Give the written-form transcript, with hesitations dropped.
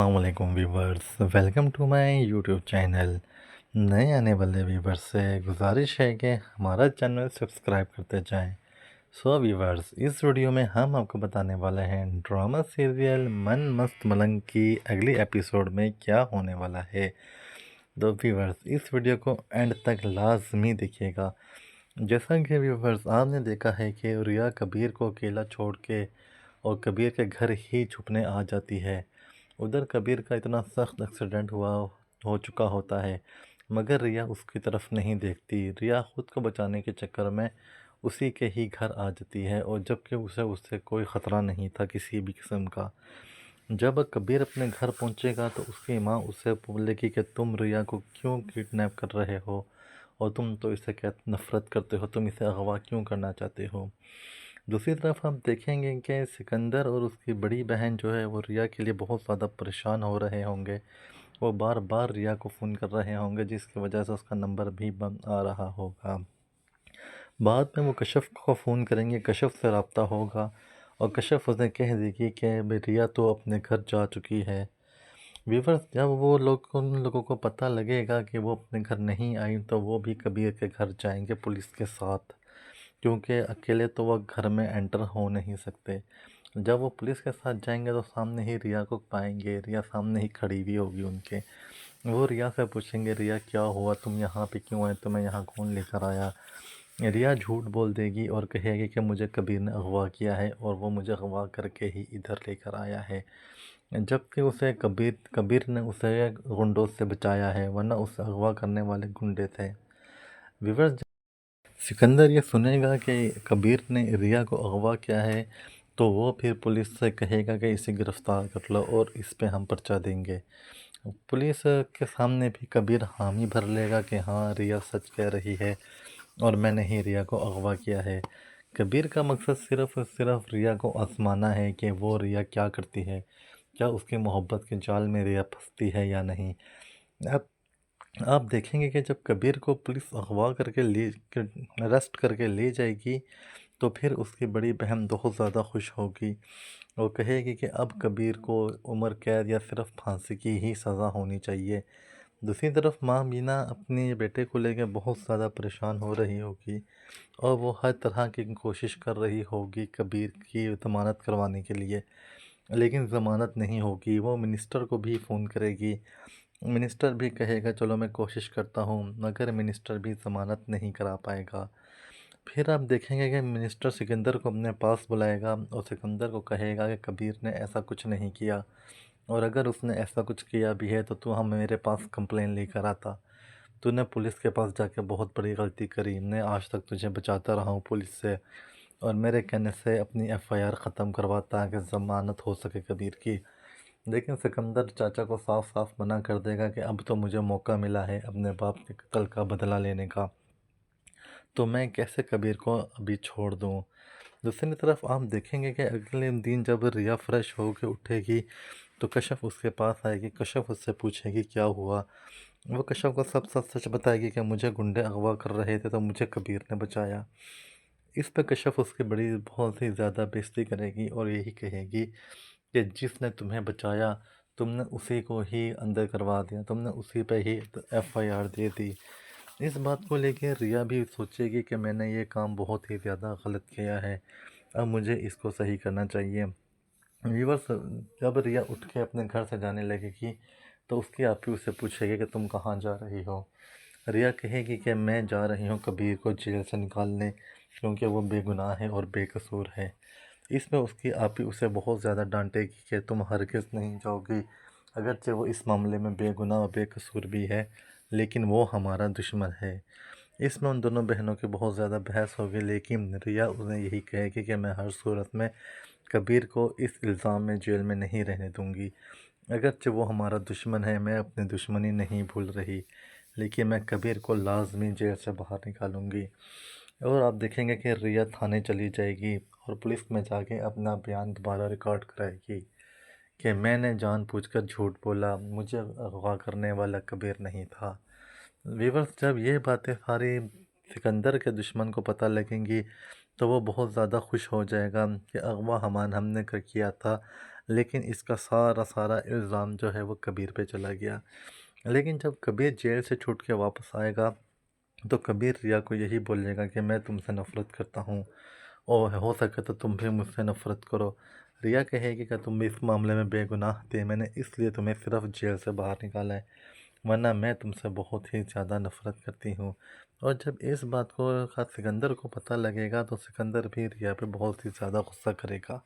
अस्सलामुअलैकुम viewers, welcome to my YouTube channel. नए आने वाले व्यूवर्स से गुजारिश है कि हमारा चैनल सब्सक्राइब करते जाएं। सो व्यूवर्स, इस वीडियो में हम आपको बताने वाले हैं ड्रामा सीरियल मन मस्त मलंग की अगली एपिसोड में क्या होने वाला है। तो व्यूवर्स, इस वीडियो को एंड तक लाजमी देखिएगा। जैसा कि व्यूवर्स आपने देखा है कि रिया कबीर को अकेला छोड़ के और कबीर के घर ही छुपने आ जाती है। उधर कबीर का इतना सख्त एक्सीडेंट हो चुका होता है, मगर रिया उसकी तरफ नहीं देखती। रिया खुद को बचाने के चक्कर में उसी के ही घर आ जाती है, और जबकि उसे उससे कोई ख़तरा नहीं था किसी भी किस्म का। जब कबीर अपने घर पहुंचेगा तो उसकी माँ उससे बोलेगी कि तुम रिया को क्यों किडनैप कर रहे हो, और तुम तो इससे क्या नफ़रत करते हो, तुम इसे अगवा क्यों करना चाहते हो। दूसरी तरफ हम देखेंगे कि सिकंदर और उसकी बड़ी बहन जो है वो रिया के लिए बहुत ज़्यादा परेशान हो रहे होंगे। वो बार बार रिया को फ़ोन कर रहे होंगे, जिसकी वजह से उसका नंबर भी बंद आ रहा होगा। बाद में वो कशफ को फ़ोन करेंगे, कशफ से रब्ता होगा और कशफ उसे कह देगी कि भाई रिया तो अपने घर जा चुकी है। व्यूवर्स, जब वो लोग उन लोगों को पता लगेगा कि वो अपने घर नहीं आई, तो वो भी कबीर के घर जाएंगे पुलिस के साथ, क्योंकि अकेले तो वो घर में एंटर हो नहीं सकते। जब वो पुलिस के साथ जाएंगे तो सामने ही रिया को पाएंगे। रिया सामने ही खड़ी हुई होगी उनके। वो रिया से पूछेंगे, रिया क्या हुआ, तुम यहाँ पे क्यों आए, तुम्हें यहाँ कौन लेकर आया। रिया झूठ बोल देगी और कहेगी कि मुझे कबीर ने अगवा किया है और वो मुझे अगवा करके ही इधर लेकर आया है, जबकि उसे कबीर कबीर ने उसे गुंडों से बचाया है, वरना उसे अगवा करने वाले गुंडे थे। विवर्स, सिकंदर ये सुनेगा कि कबीर ने रिया को अगवा किया है, तो वो फिर पुलिस से कहेगा कि इसे गिरफ़्तार कर लो और इस पे हम पर्चा देंगे। पुलिस के सामने भी कबीर हामी भर लेगा कि हाँ, रिया सच कह रही है और मैंने ही रिया को अगवा किया है। कबीर का मकसद सिर्फ़ और सिर्फ रिया को आज़माना है कि वो रिया क्या करती है, क्या उसकी मोहब्बत के जाल में रिया फंसती है या नहीं। अब आप देखेंगे कि जब कबीर को पुलिस अगवा करके अरेस्ट करके ले जाएगी, तो फिर उसकी बड़ी बहन बहुत ज़्यादा खुश होगी और कहेगी कि अब कबीर को उम्र कैद या सिर्फ फांसी की ही सज़ा होनी चाहिए। दूसरी तरफ माँ मीना अपने बेटे को लेकर बहुत ज़्यादा परेशान हो रही होगी, और वो हर तरह की कोशिश कर रही होगी कबीर की ज़मानत करवाने के लिए, लेकिन ज़मानत नहीं होगी। वो मिनिस्टर को भी फ़ोन करेगी। मिनिस्टर भी कहेगा चलो मैं कोशिश करता हूँ, मगर मिनिस्टर भी ज़मानत नहीं करा पाएगा। फिर आप देखेंगे कि मिनिस्टर सिकंदर को अपने पास बुलाएगा और सिकंदर को कहेगा कि कबीर ने ऐसा कुछ नहीं किया, और अगर उसने ऐसा कुछ किया भी है तो तू हम मेरे पास कंप्लेन लेकर आता। तूने पुलिस के पास जाके बहुत बड़ी गलती करी। मैं आज तक तुझे बचाता रहा हूँ पुलिस से, और मेरे कहने से अपनी एफआईआर ख़त्म करवाता कि ज़मानत हो सके कबीर की। लेकिन सिकंदर चाचा को साफ साफ मना कर देगा कि अब तो मुझे मौका मिला है अपने बाप के कत्ल का बदला लेने का, तो मैं कैसे कबीर को अभी छोड़ दूँ। दूसरी तरफ आप देखेंगे कि अगले दिन जब रिया फ्रेश होकर उठेगी, तो कशफ उसके पास आएगी। कशफ उससे पूछेगी क्या हुआ। वो कशफ को सब सच सच बताएगी कि मुझे गुंडे अगवा कर रहे थे तो मुझे कबीर ने बचाया। इस पर कशफ उसकी बड़ी बहुत ही ज़्यादा बेइज्जती करेगी और यही कहेगी कि जिसने तुम्हें बचाया, तुमने उसी को ही अंदर करवा दिया, तुमने उसी पे ही एफआईआर दे दी। इस बात को लेकर रिया भी सोचेगी कि मैंने ये काम बहुत ही ज़्यादा गलत किया है, अब मुझे इसको सही करना चाहिए। व्यूवर्स, जब रिया उठ के अपने घर से जाने लगेगी, तो उसकी आपी उससे पूछेगी कि तुम कहाँ जा रही हो। रिया कहेगी कि मैं जा रही हूँ कबीर को जेल से निकालने, क्योंकि वो बेगुनाह है और बेकसूर है। इसमें उसकी आपी उसे बहुत ज़्यादा डांटेगी कि तुम हरगिज़ नहीं जाओगी, अगरचे वो इस मामले में बेगुनाह और बेकसूर भी है, लेकिन वो हमारा दुश्मन है। इसमें उन दोनों बहनों की बहुत ज़्यादा बहस होगी, लेकिन रिया उन्हें यही कहेगी कि मैं हर सूरत में कबीर को इस इल्ज़ाम में जेल में नहीं रहने दूंगी। अगरचे वो हमारा दुश्मन है, मैं अपनी दुश्मनी नहीं भूल रही, लेकिन मैं कबीर को लाजमी जेल से बाहर निकालूंगी। और आप देखेंगे कि रिया थाने चली जाएगी और पुलिस में जाके अपना बयान दोबारा रिकॉर्ड कराएगी कि मैंने जानबूझकर झूठ बोला, मुझे अगवा करने वाला कबीर नहीं था। वीवर्स, जब ये बातें सारी सिकंदर के दुश्मन को पता लगेंगी, तो वो बहुत ज़्यादा खुश हो जाएगा कि अगवा हमने कर किया था, लेकिन इसका सारा इल्ज़ाम जो है वो कबीर पे चला गया। लेकिन जब कबीर जेल से छूट के वापस आएगा तो कबीर रिया को यही बोलेगा कि मैं तुमसे नफ़रत करता हूँ और हो सके तो तुम भी मुझसे नफ़रत करो। रिया कहेगी कि तुम भी इस मामले में बेगुनाह थे, मैंने इसलिए तुम्हें सिर्फ जेल से बाहर निकाला है, वरना मैं तुमसे बहुत ही ज़्यादा नफ़रत करती हूँ। और जब इस बात को का सिकंदर को पता लगेगा तो सिकंदर भी रिया पे बहुत ही ज़्यादा गुस्सा करेगा।